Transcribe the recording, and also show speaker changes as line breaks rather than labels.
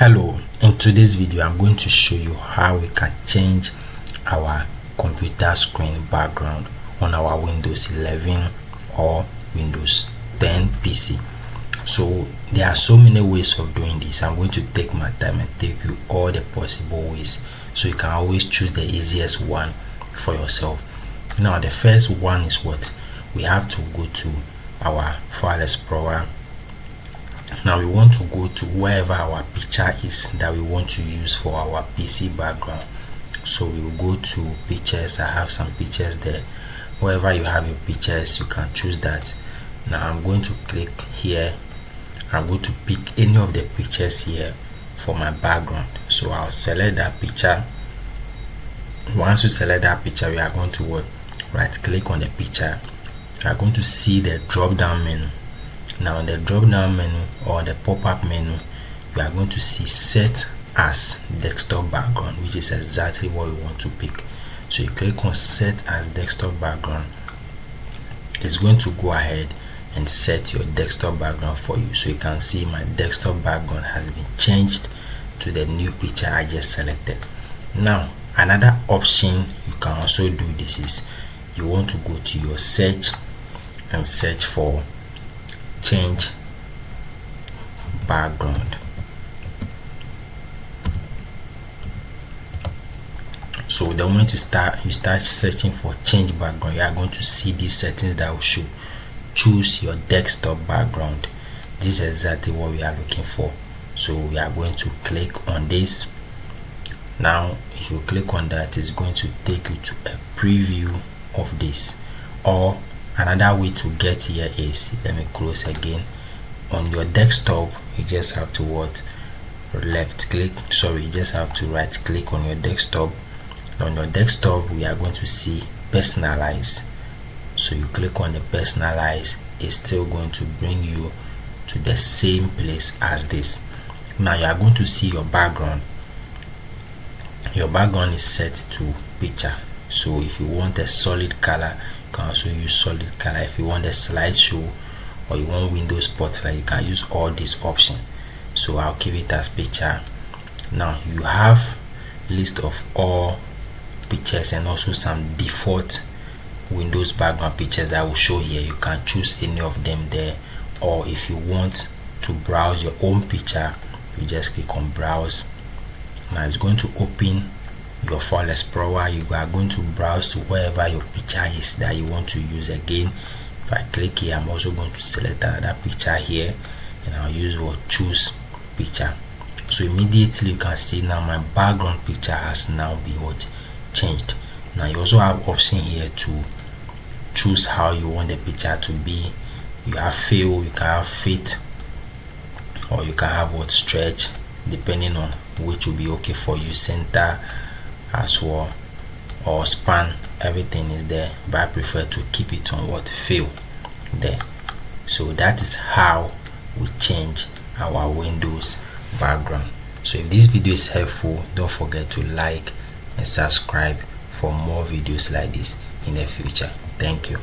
Hello, in today's video I'm going to show you how we can change our computer screen background on our Windows 11 or Windows 10 PC. So there are so many ways of doing this. I'm going to take my time and take you all the possible ways so you can always choose the easiest one for yourself. Now the first one is what we have to go to our file explorer. Now we want to go to wherever our picture is that we want to use for our PC background. So we will go to pictures. I have some pictures there. Wherever you have your pictures, you can choose that. Now I'm going to click here. I'm going to pick any of the pictures here for my background. So I'll select that picture. Once you select that picture, we are going to right click on the picture. You are going to see the drop down menu. Now in the drop down menu or the pop-up menu, you are going to see set as desktop background, which is exactly what we want to pick. So you click on set as desktop background. It's going to go ahead and set your desktop background for you. So you can see my desktop background has been changed to the new picture I just selected. Now another option you can also do this is you want to go to your search and search for change background. So the moment you start searching for change background, you are going to see these settings that will show choose your desktop background. This is exactly what we are looking for. So we are going to click on this. Now if you click on that, it's going to take you to a preview of this. Or another way to get here is, let me close again. On your desktop, you just have to you just have to right click on your desktop. On your desktop, we are going to see personalize. So you click on the personalize, it's still going to bring you to the same place as this. Now you are going to see your background. Your background is set to picture. So if you want a solid color, you can also use solid color. If you want a slideshow or you want Windows Spotlight, you can use all these options. So I'll keep it as picture. Now you have list of all pictures and also some default Windows background pictures that will show here. You can choose any of them there, or if you want to browse your own picture, you just click on browse. Now it's going to open your file explorer. You are going to browse to wherever your picture is that you want to use. Again, if I click here, I'm also going to select another picture here and I'll use or choose picture. So immediately you can see now my background picture has now been changed. Now you also have option here to choose how you want the picture to be. You have fill, you can have fit, or you can have stretch, depending on which will be okay for you. Center as well, or span, everything is there, but I prefer to keep it on fill there. So that is how we change our Windows background. So if this video is helpful, don't forget to like and subscribe for more videos like this in the future. Thank you.